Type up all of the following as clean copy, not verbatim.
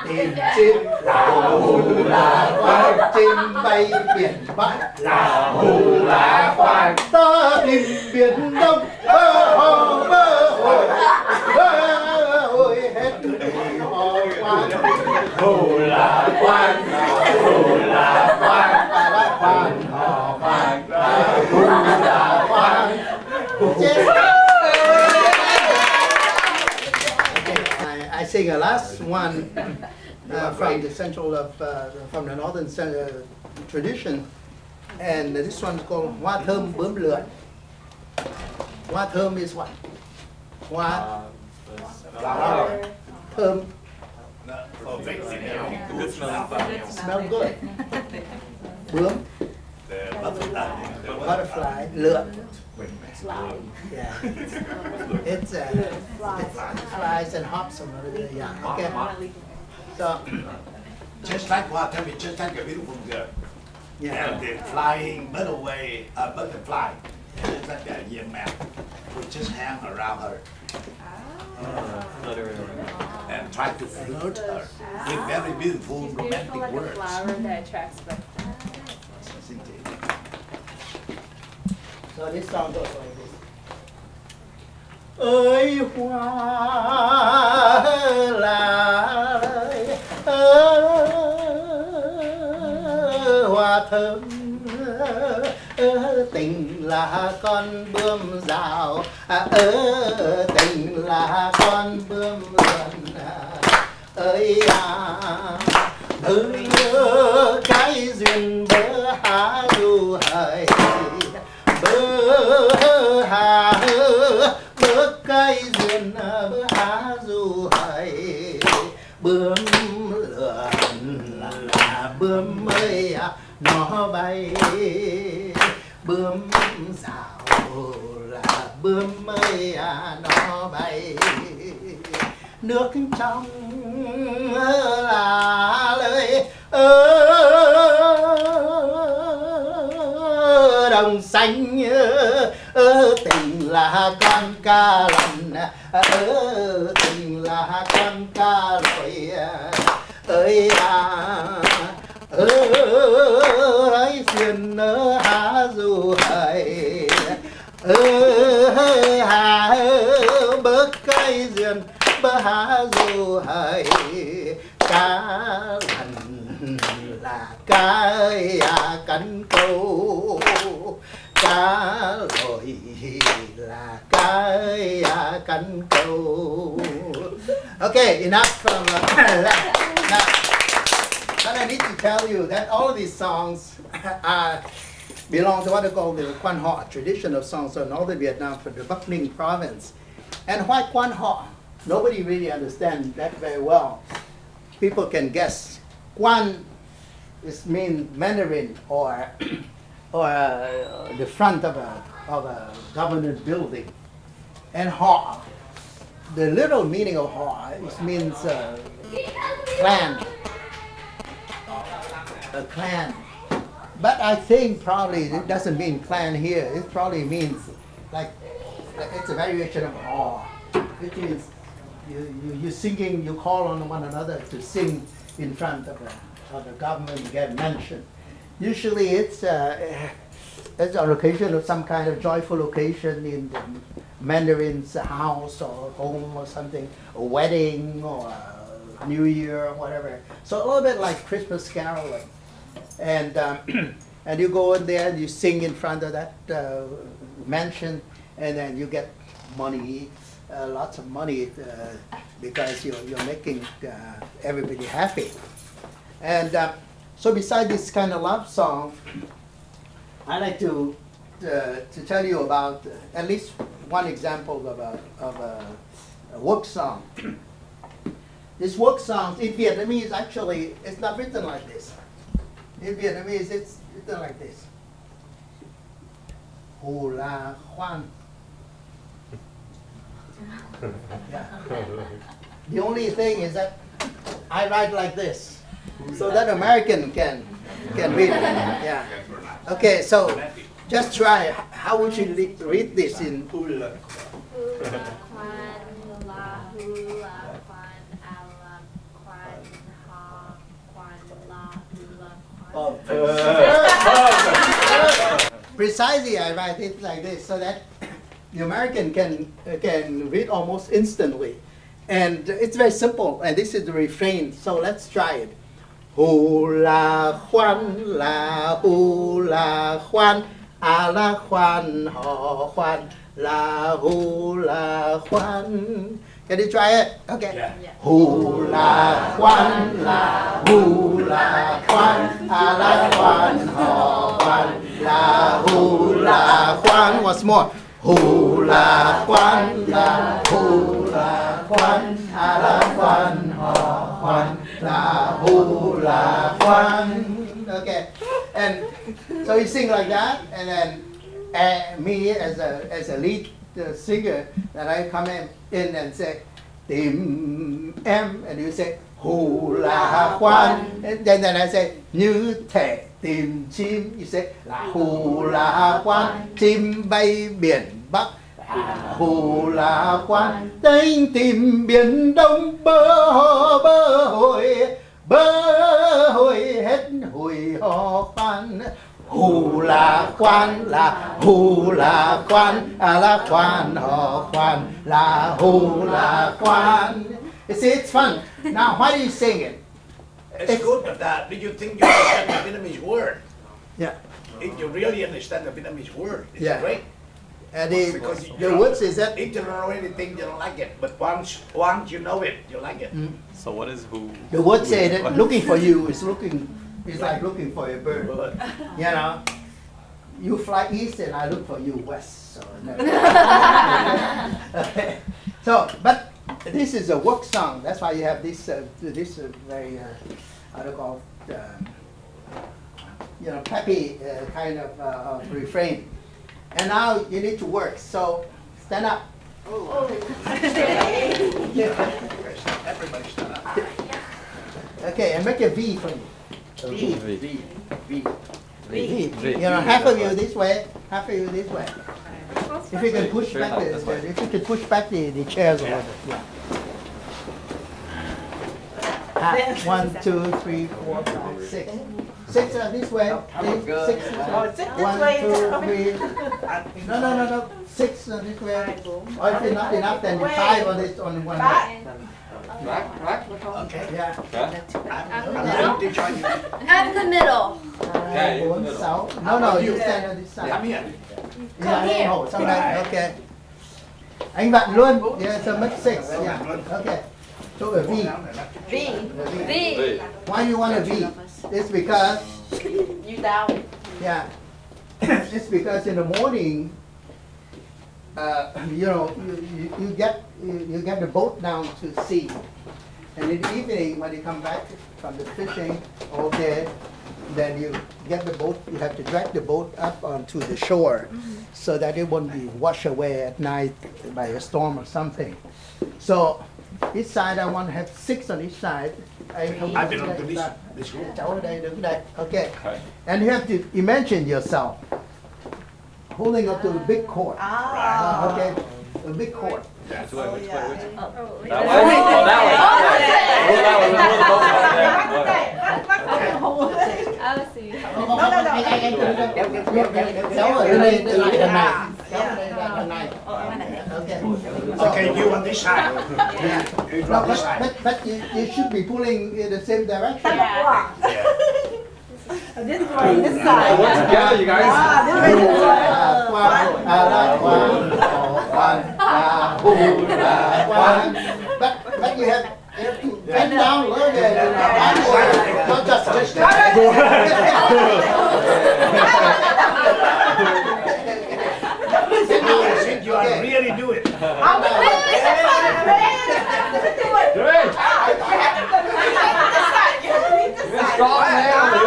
tìm chim là hù là khoan, chim bay biển Bắc là hù là khoan, ta tìm biển Đông bơ hồ hết thủy hò khoan, hù là khoan, hù là khoan, là khoan hò khoan, hù là khoan. I sing a last one from the central of from the northern tradition, and this one's called Hoa thơm bướm lượn. Hoa thơm is what? Hoa flower. Thơm. Smell good. Bướm. Butterfly. Lượn. Yeah. It's flies and hops and everything. Yeah. Okay. So just like what? Tell me, just like a beautiful girl. yeah. And the flying butterfly. It's like a young man. We just hang around her and try to flirt her with very beautiful romantic like words. a flower that attracts butterflies. So this song goes like this. Ơi hoa là hoa thơm, tình là con bướm rào, tình là con bướm lượn. Ơi cái duyên bơ há du hời, bơ hà bơ cái duyên bơ há du hời, bướm lượn là bướm ơi nó bay, bướm rào là bướm ơi nó bay, nước trong là lời đồng xanh, tình là con ca lần, tình là con ca lội, ơi ơi duyên há du hời, hà bớt cái duyên bơ há du hời, cá lần là cá cắn câu, cá lội là cá cắn câu. Okay, enough from that. Now, but I need to tell you that all of these songs belong to what they call the Quan Họ tradition of songs of northern Vietnam from the Bắc Ninh province. And why Quan Họ? Nobody really understands that very well. People can guess. Quan is mean Mandarin or the front of a government building, and Họ, the literal meaning of Họ means clan, a clan. But I think probably it doesn't mean clan here. It probably means like it's a variation of Họ, which means you singing, you call on one another to sing in front of the government mansion. Usually it's an occasion of some kind of joyful occasion in the Mandarin's house or home or something, a wedding or a New Year or whatever. So a little bit like Christmas caroling. And and you go in there and you sing in front of that mansion, and then you get money, lots of money, because you're making everybody happy. And so beside this kind of love song, I like to tell you about at least one example of a work song. This work song in Vietnamese actually it's not written like this. In Vietnamese it's written like this. Hồ la khoan. Yeah. The only thing is that I write like this, so that American can read it. Yeah. Okay, so just try. How would you read this in Hula? Precisely, I write it like this so that the American can read almost instantly. And it's very simple, and this is the refrain, so let's try it. Hula Juan, la hula Juan, a la Juan, ho Juan, la hula Juan. Can you try it? Okay. Yeah. Hula Juan, la hula Juan, a la Juan, ho Juan, la hula Juan. Once more. Hula Juan, la hula Juan, a la Juan, ho Juan, la hula Juan. Okay, and so you sing like that, and then me as a lead singer, then I come in and say tim em, and you say hula Juan, and then I say như thể tìm chim, you say là hula Juan, chim bay biển Bắc, hula Juan, tên tìm biển Đông, bơ hồi hết hồi hò khoan. Hula Juan, la hula Juan, a la Juan, ho Juan, la hula Juan. You see, it's fun. Now, why do you sing it? It's good, but do you think you understand the Vietnamese word? Yeah. If you really understand the Vietnamese word, it's Yeah. great. And Because the words is that if you don't know anything, you don't like it. But once you know it, you like it. So what is who? the word say that looking for you is like looking for a bird. You know, you fly east and I look for you west. So, no. Okay. So, but this is a work song. That's why you have this very how to call it, peppy kind of refrain. And now you need to work. So stand up. Everybody stand up. Okay, and make a V for me. V. V. You know, half of you this way, half of you this way. If you can push back the chairs a little bit. Yeah. 1, 2, 3, 4, 5, 6. 6 this way. 6. 1, 2, 3. No. 6 this way. Or if it's not enough, then you 5 on this on one way. Okay. Yeah. I'm going to join you. At the middle. 4, 6. No, you stand on this side. Come here. Yeah, hold sau đây. Okay. Anh vặn luôn. Yeah, so make 6. Yeah. Okay. So a V. V. Why you want a V? It's because You down. yeah. It's because in the morning, you get the boat down to sea, and in the evening when you come back from the fishing, okay, then you get the boat. You have to drag the boat up onto the shore, so that it won't be washed away at night by a storm or something. So each side I want to have 6 on each side. I belong to this group. Cháu ở đây, đứng đây. Okay. And you have to imagine yourself holding up to a big cord. Okay, a big cord. Which way? Oh, That way? Oh, that way. I see. Cháu ở đây từ đằng này. Cháu ở đây là đằng này. Okay. Okay, you on this side. Yeah. You No, on this side. but you should be pulling in the same direction. Yeah. This way, this side. Work together, you guys. This way, this way. But you have to bend down a little bit. Not just You are really do it. Great. Stop now.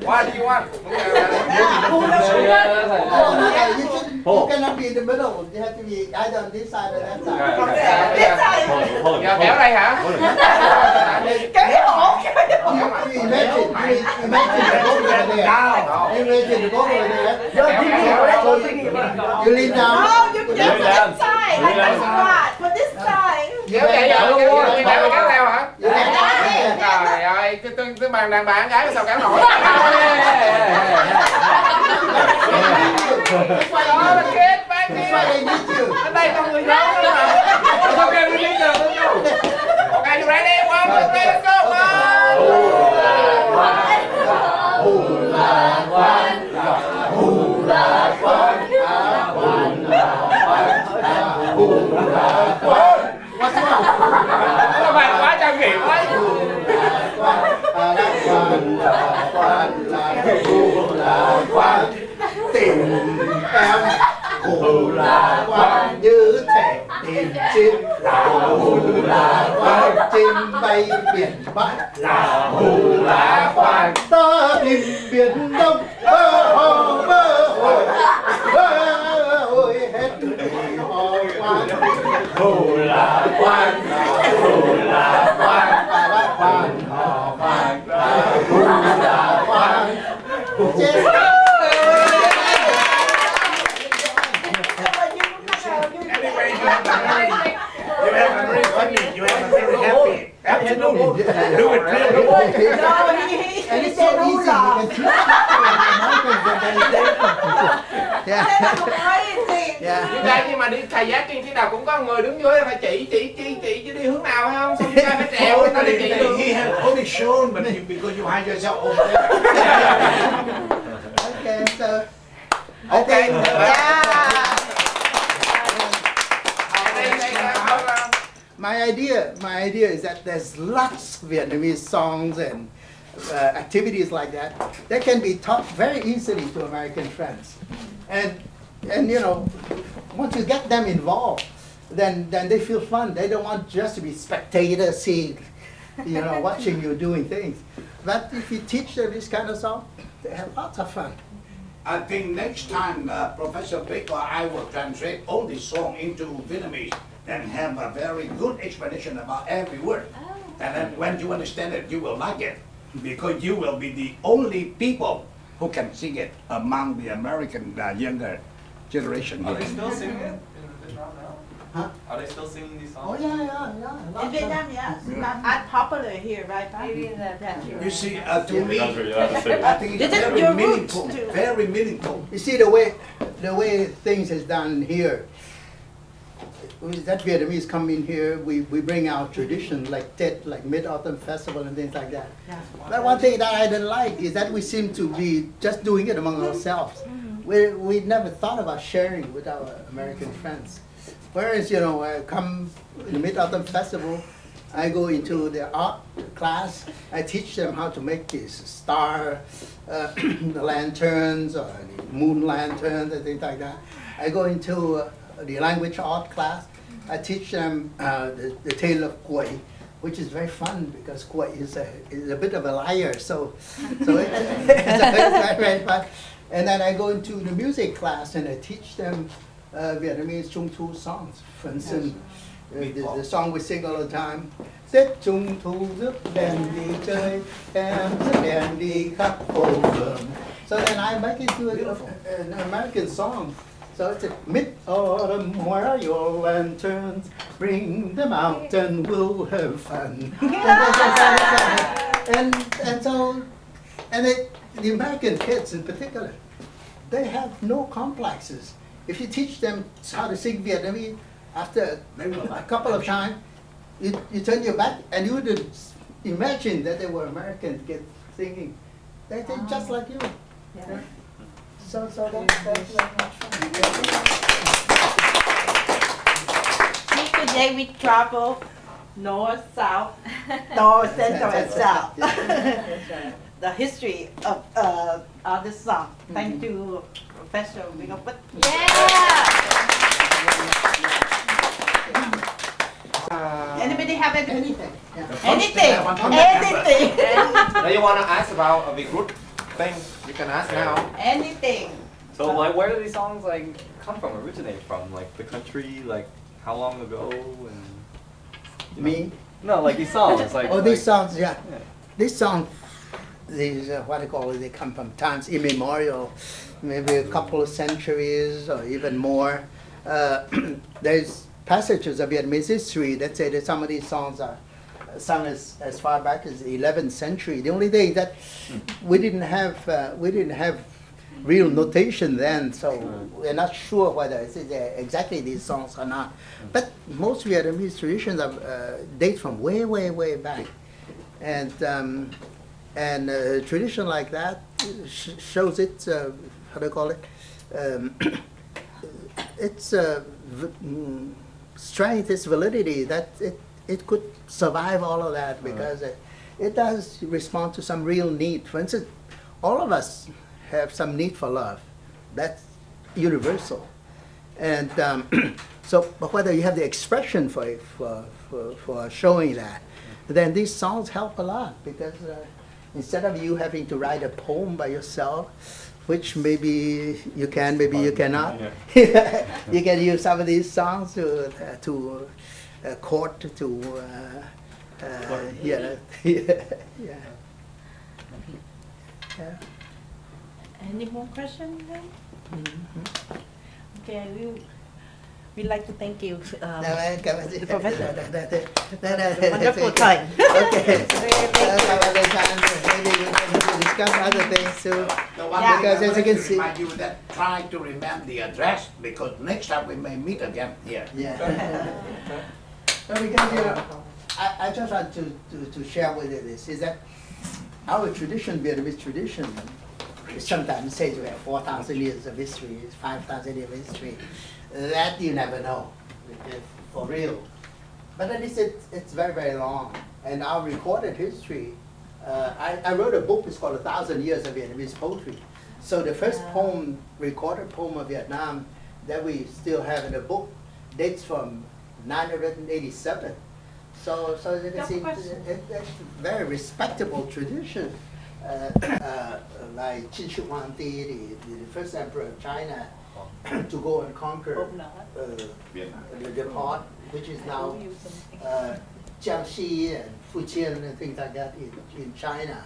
What do you want? You cannot be in the middle. You have to be either on this side or that side. Kéo đây hả? You imagine the boat over there. Imagine the boat over there. You lean down. No, you get this side. Like this side. For this side. Kéo vậy. bàn đàn bà gái mà sao kéo nổi. Đó là kết ba kia. Ở đây con người lớn đó mà. Ok, we need to go. Okay, you ready? 1, 2, 3, let's go. Các bạn quá trang nghiệp quá. Tìm em hù là quan như thể tìm chim là hù là quan, chim bay biển bắc là hù là quan, ta tìm biển đông bơ hồ hết thủy hò quan, hù là quan, hù là quan, là quan hò quan, hù là quan. You have a very funny, you have a very happy. Absolutely. Do it really. And it's so easy. You can teach Như đây nhưng mà đi thầy giáo trên khi nào cũng có người đứng dưới phải chỉ chứ đi hướng nào hay không? Xong chúng ta phải trèo người ta đi chỉ đường. He has only shown, but because you hide yourself over there. Okay, so Okay. my idea is that there's lots of Vietnamese songs and activities like that that can be taught very easily to American friends, and you know, once you get them involved, then they feel fun. They don't want just to be spectators, seeing, you know, watching you doing things. But if you teach them this kind of song, they have lots of fun. I think next time Professor Bích or I will translate all this song into Vietnamese and have a very good explanation about every word. And then when you understand it, you will like it, because you will be the only people who can sing it among the American younger generation. Are they still singing it in Vietnam now? Huh? Are they still singing these songs? Oh yeah. In Vietnam, yes. Not popular here, right? Maybe in the country. You see, to me, Yeah. I think it's This is very your meaningful. roots, too. Very meaningful. You see the way things is done here. That Vietnamese come in here, we bring our tradition like Tết, like Mid-Autumn Festival and things like that. Yeah. But one thing that I didn't like is that we seem to be just doing it among ourselves. We never thought about sharing with our American friends. Whereas, you know, I come in the Mid-Autumn Festival, I go into the art class, I teach them how to make these star the lanterns or the moon lanterns and things like that. I go into the language art class, I teach them the tale of Quay, which is very fun because Quay is a bit of a liar, so it's very fun. And then I go into the music class and I teach them Vietnamese Trung Thu songs. For instance, the song we sing all the time. Tết Trung Thu rước đèn đi chơi, em rước đèn đi khắp phố phường. So then I make it to an American song. So it's a mid-autumn, where are your lanterns? Bring them out and we'll have fun. And the American kids in particular, they have no complexes. If you teach them how to sing Vietnamese, after a couple of times, you turn your back and you wouldn't imagine that they were American kids singing. They think just like you. Yeah. So that's very much fun. Today we travel north, south, north, central, and south. The history of this song. Thank you, Professor Nguyễn Ngọc Bích. Anybody have anything? Anything? Now you want to ask about a big group thing? You can ask now. Anything. So like, where do these songs like come from, originate from? Like the country, like how long ago, and you know? Me? No, like these songs. Like These songs, yeah. These songs, these what I call it, they come from times immemorial, maybe a couple of centuries or even more. There's passages of Vietnamese history that say that some of these songs are sung as far back as the 11th century. The only thing that we didn't have real notation then, so we're not sure whether it's exactly these songs or not. But most Vietnamese traditions date from way, way, way back, and a tradition like that shows its how do you call it? Its strength, its validity, that it could survive all of that because it does respond to some real need. For instance, all of us have some need for love. That's universal. And so, but whether you have the expression for showing that, then these songs help a lot because instead of you having to write a poem by yourself, which maybe you can, maybe you cannot, you can use some of these songs to court, to yeah. Any more questions then? Okay, we'd like to thank you, the professor. Wonderful time. Okay. Other time, maybe we can discuss other things too. The one Yeah. thing Because I as you would can like to see- remind you that try to remember the address because next time we may meet again here. Yeah. So because I just want to share with you this is that our tradition, Vietnamese tradition, sometimes says we have 4,000 years of history, 5,000 years of history. That you never know, for real. But at least it's very, very long. And our recorded history, I wrote a book, it's called 1,000 Years of Vietnamese Poetry. So the first poem, recorded poem of Vietnam that we still have in the book dates from 987. So as you can see, it's a very respectable tradition. Like Qin Shi Huangdi, the first emperor of China, to go and conquer the part, which is now Jiangxi and Fujian and things like that in China.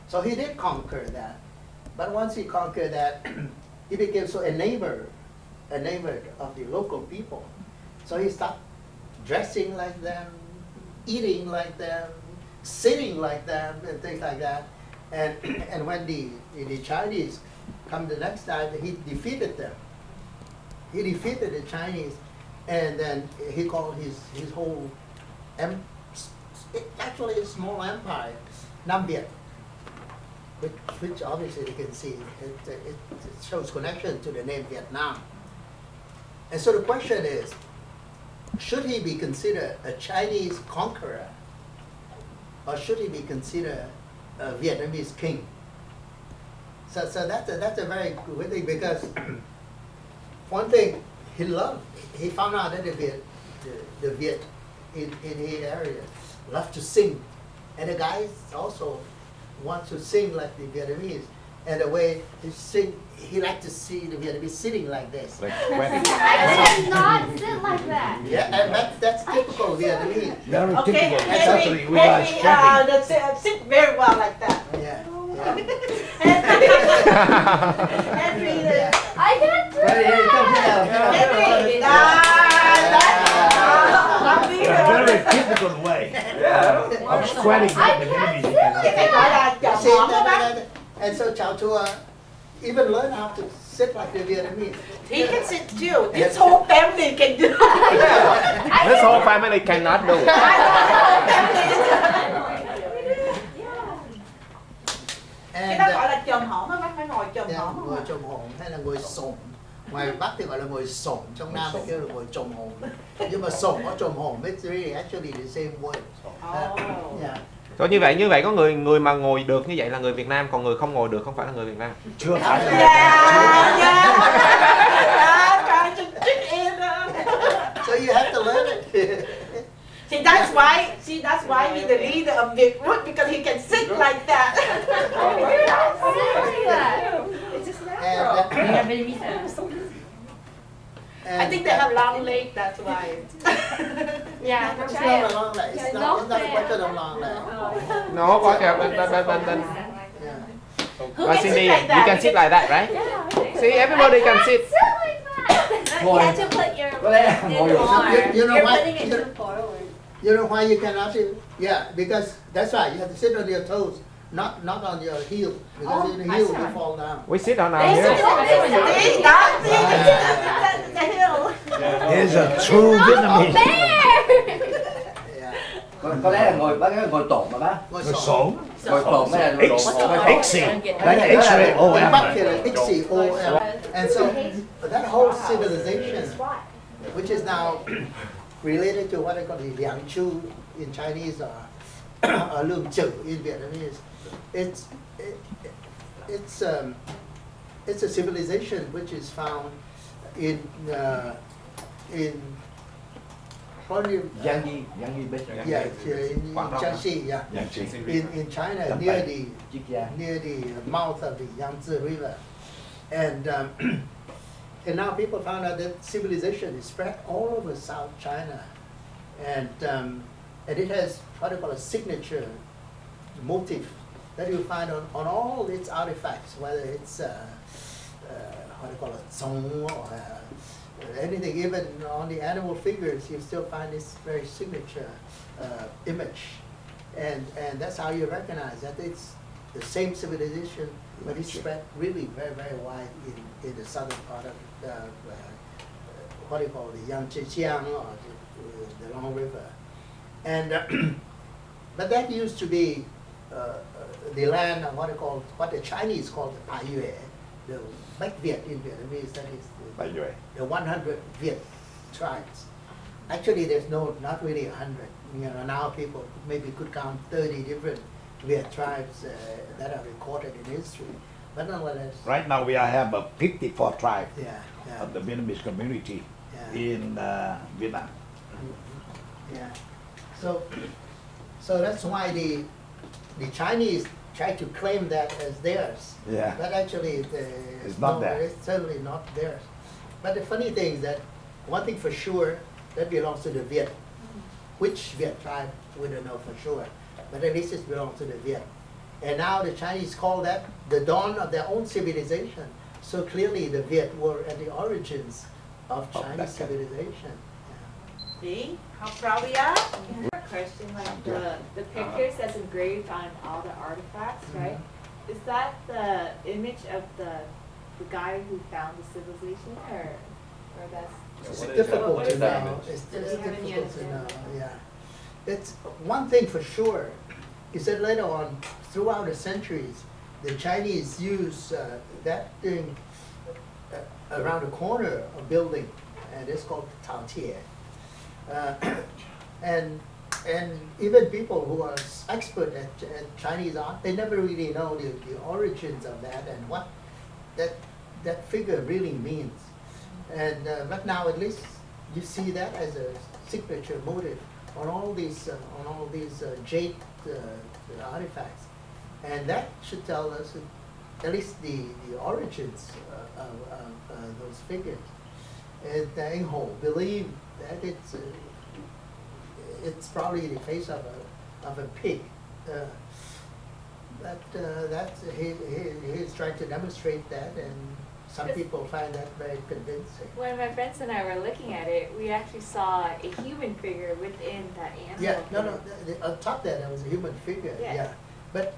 So he did conquer that. But once he conquered that, he became so enamored of the local people. So he started dressing like them, eating like them, sitting like them, and things like that. And when the Chinese come the next time, he defeated them. He defeated the Chinese, and then he called his whole, actually a small empire, Nam Viet, which obviously you can see, it shows connection to the name Vietnam. And so the question is, should he be considered a Chinese conqueror, or should he be considered a Vietnamese king? So that's a very good thing because one thing he found out that the Viet in his area love to sing, and the guys also want to sing like the Vietnamese. And the way he sing, he liked to see the Vietnamese sitting like this. Like I cannot sit like that. Yeah, and that's typical Vietnamese. Very Okay, typical. Actually, Henry, we are strapping. sit very well like that. Yeah. Henry, Yeah. I can't do Hey, hey, come that. here, come here. A very typical way of squatting I the can't Vietnamese. sit like that. See, and so Chao Chua even learned how to sit like the Vietnamese. He can sit too. His whole family can do it. this whole family cannot do it. Cái And, đó gọi là chồm hổm á, bác phải ngồi chồm yeah, hổm ngồi không ạ? chồm hổm hay là ngồi xổm. Ngoài Bắc thì gọi là ngồi xổm, trong Nam thì kêu là ngồi chồm hổm. Nhưng mà xổm có chồm hổm, it's really actually the same word. Yeah. Rồi như vậy có người mà ngồi được như vậy là người Việt Nam, còn người không ngồi được không phải là người Việt Nam. Chưa phải là Trying to trick in. So you have to learn it. See, that's why he's the leader of Viet Roots, because he can sit like that. You're not sitting like that. It's just natural. I think they have long legs, that's why. Yeah, It's not a long leg. It's not a question of long leg. Nó có kìa, bên. Yeah. Who Và can Cindy, sit like you that? can sit like that, right? See, everybody can sit. Sit like that. You have to put your Well, in more. You know You're what? putting it too forward. You know why you cannot? Yeah, because that's right. You have to sit on your toes, not on your heel. Because in the heel you fall down. We sit on our They heels. sit Here's a true Vietnamese. Yeah. Có lẽ là ngồi bác ấy ngồi tổm mà bác. Ngồi Ngồi xổm. xổm. Ngồi tổm mới là ngồi tổm. Ixi. Like X-ray Ngồi bắc OM. thì là XCOM. And so that whole civilization, which is now related to what I call the Liangchu in Chinese or Lương Chữ in Vietnamese, it's a civilization which is found in probably Giang Di Bích. yeah in Jiangxi, yeah, in China near the mouth of the Yangtze River, and and now people found out that civilization is spread all over South China, and it has what they call a signature motif that you find on all its artifacts, whether it's what they call a zong or anything, even on the animal figures, you still find this very signature image, and that's how you recognize that it's the same civilization, but it's spread really very, very wide in the southern part of what do you call the Yangtze or the Long River, and but that used to be the land of what the Chinese call the Pai Yue, the Lac Viet in Vietnamese, that is the 100 Viet tribes. Actually, there's not really 100. You know, now people maybe could count 30 different Viet tribes that are recorded in history. But nonetheless, Right now we have a 54 tribe yeah, of the Vietnamese community yeah. in Vietnam. Yeah. So that's why the Chinese try to claim that as theirs. Yeah. But actually, It's not theirs. It's certainly not theirs. But the funny thing is that one thing for sure, that belongs to the Viet. Which Viet tribe, we don't know for sure. But at least it belongs to the Viet. And now the Chinese call that the dawn of their own civilization. So clearly the Viet were at the origins of Chinese civilization. See how proud we are? Question, like the pictures that's engraved on all the artifacts, right? Is that the image of the guy who found the civilization, or that's? It's What is difficult that? to What is that know. image? It's Do you have any difficult to know. understanding? Yeah, it's one thing for sure is that later on, throughout the centuries, the Chinese use that thing around the corner of building, and it's called Tao Tie. And even people who are expert at Chinese art, they never really know the origins of that and what that figure really means. And but now at least you see that as a signature motif on all these jade artifacts, and that should tell us at least the origins of those figures. And Anh Ho believe that it's probably the face of a pig. He's trying to demonstrate that, and some people find that very convincing. When my friends and I were looking at it, we actually saw a human figure within that animal. Yeah, no, figure. on top there was a human figure. Yeah. Yeah, but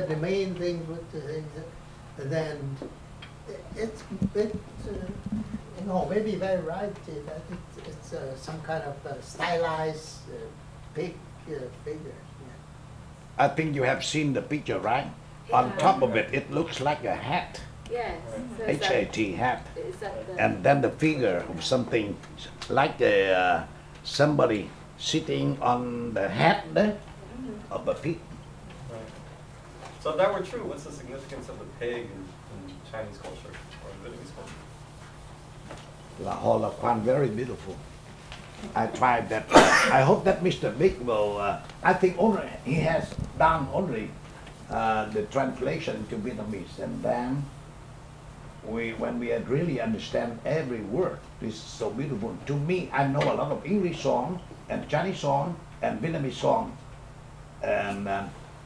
the main thing with the thing, then it's you know, maybe very right that it's some kind of stylized pig figure. I think you have seen the picture, right? On top of it, it looks like a hat, Yes. So is that- H-A-T, hat. Is that the? And then the figure of something like somebody sitting on the hat there of a pig. Right. So if that were true, what's the significance of the pig in Chinese culture or Vietnamese culture? La Ho La Quan, very beautiful. I tried that. I hope that Mr. Big will. I think only he has done only the translation to Vietnamese, and then when we had really understand every word, this is so beautiful. To me, I know a lot of English song and Chinese song and Vietnamese song, and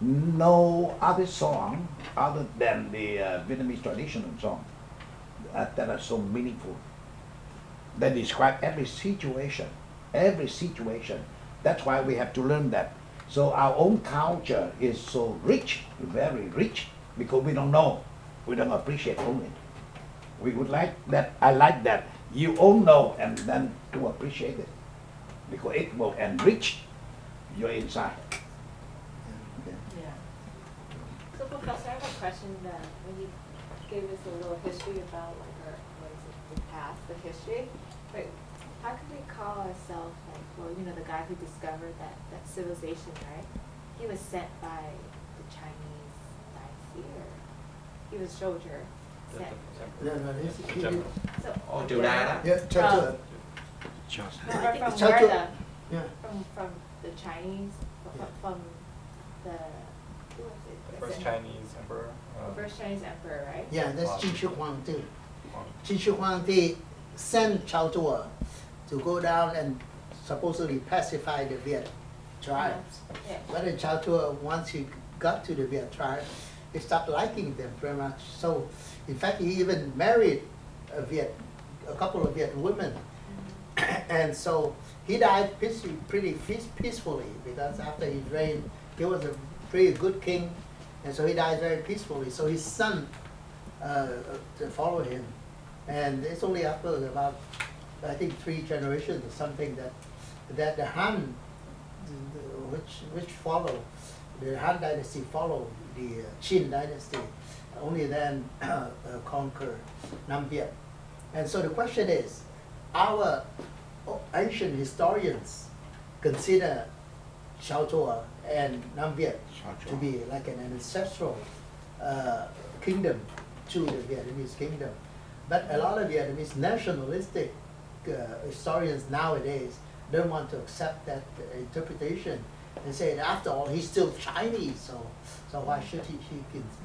no other song other than the Vietnamese traditional song that are so meaningful. They describe every situation, That's why we have to learn that. So our own culture is so rich, very rich, because we don't know, we don't appreciate only. We would like that, I like that, you all know and then to appreciate it, because it will enrich your inside. Yeah. So Professor, I have a question when you gave us a little history about like our, what is it, the past, the history, but how can we call ourselves like, well, you know, the guy who discovered that civilization, right? He was sent by the Chinese dynasty, or he was soldier sent. No, this is So, Ồ, triều Đa đó. yeah, Churchill. from where Churchill. the, Yeah. from the Chinese, from the, who was it? The first Chinese emperor. The first Chinese emperor, right? Yeah, that's Wow. Qin Shi Huangdi. Qin Shi Huangdi sent Chao Tuo to go down and supposedly pacify the Viet tribes. Yeah. But then Chao Tuo, once he got to the Viet tribe, he stopped liking them very much. So, in fact, he even married a couple of Viet women. And so he died pretty peacefully, because after he reigned, he was a pretty good king, and so he died very peacefully. So his son followed him, and it's only after about, I think, 3 generations or something that the Han, which followed, the Han dynasty followed the Qin dynasty, only then conquer Nam Viet. And so the question is, our ancient historians consider Chao Tuo and Nam Viet to be like an ancestral kingdom to the Vietnamese kingdom. But a lot of Vietnamese nationalistic historians nowadays don't want to accept that interpretation and say, after all, he's still Chinese, so why should he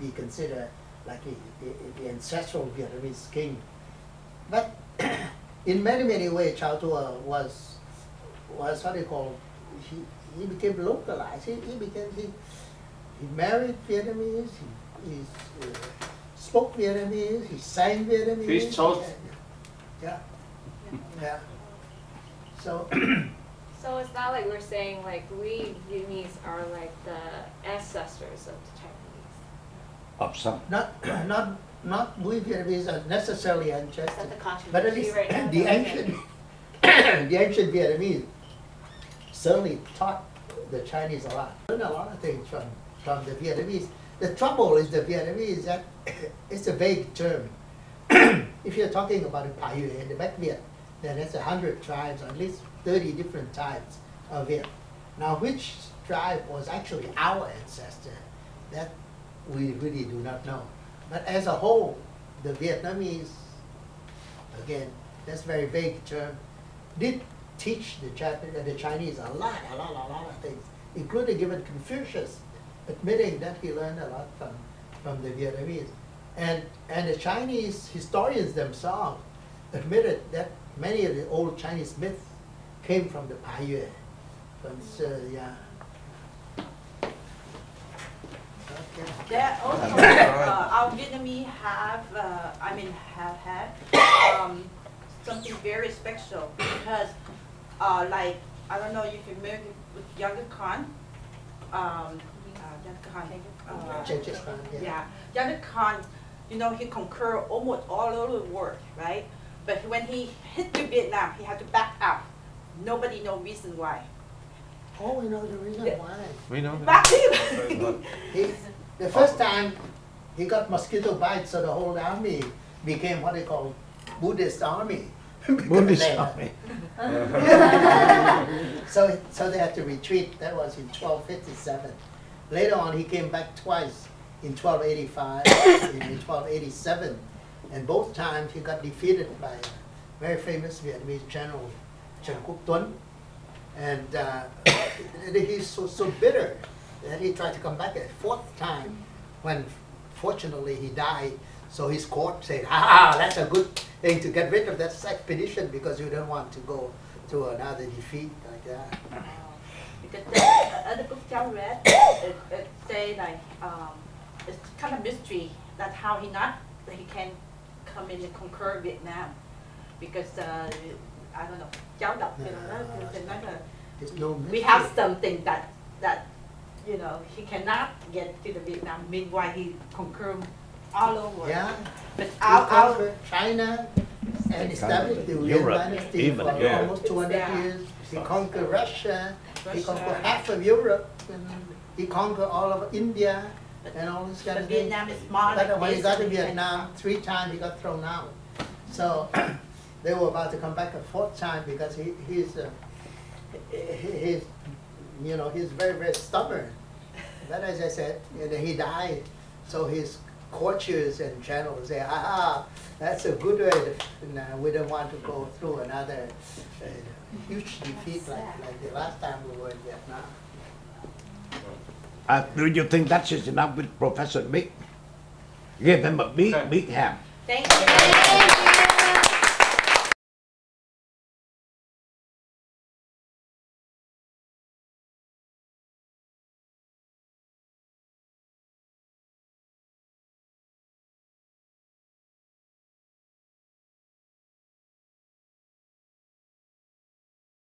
be considered like the ancestral Vietnamese king? But in many ways, Chao Tuo was what they call, he became localized. He married Vietnamese. He spoke Vietnamese. He sang Vietnamese. Fish toast. Yeah. So. So it's not like we're saying like we Vietnamese are like the ancestors of the Chinese. Of some. Not we Vietnamese are necessarily ancestors, That's the controversy but at least right now, the though, ancient, the ancient Vietnamese certainly taught the Chinese a lot. Learned a lot of things from the Vietnamese. The trouble is the Vietnamese, that it's a vague term. If you're talking about the Pai Yue, the Back Viet, then it's 100 tribes, or at least 30 different types of Viet. Now, which tribe was actually our ancestor, that we really do not know. But as a whole, the Vietnamese, again, that's a very vague term, did teach the Chinese a lot of things, including even Confucius admitting that he learned a lot from the Vietnamese. And the Chinese historians themselves admitted that many of the old Chinese myths came from the Pai Yue. Yeah. There also, our Vietnamese have had something very special, because, like, I don't know if you're familiar with Younger Khan. Genghis Khan, yeah. Younger Khan, you know, he conquered almost all over the world, right? But when he hit to Vietnam, he had to back up. Nobody knows reason why. Oh, we know the reason why. We know. Back him. The first time he got mosquito bites, so the whole army became what they call Buddhist army. Buddhist army. So they had to retreat. That was in 1257. Later on, he came back twice, in 1285 and in 1287. And both times he got defeated by a very famous Vietnamese general, Trần Quốc Tuấn. And he's so bitter that he tried to come back a 4th time, when fortunately he died. So his court said, that's a good thing to get rid of that expedition, because you don't want to go to another defeat like that. Because the other book I read, it say like, it's kind of mystery that how he can come in and conquer Vietnam, because I don't know, cháu đọc thì nó nói là It's no mystery. We have something that you know he cannot get to the Vietnam. Meanwhile, he conquered all over. Yeah. But He our conquered China and established the Yuan Europe, dynasty even, for yeah. almost 200 Yeah. years. He conquered Russia. He Russia. conquered half of Europe. And he conquered all of India and all this kind But of thing. Vietnam is small. But like when he this, got to and he can- Vietnam, 3 times he got thrown out. So they were about to come back a 4th time because he's you know, he's very, very stubborn. But as I said, and he died. So his courtiers and generals say, that's a good way. We don't want to go through another huge defeat like the last time we were in Vietnam. Do you think that is enough with Professor Big? Give him a big, big hand. Thank you.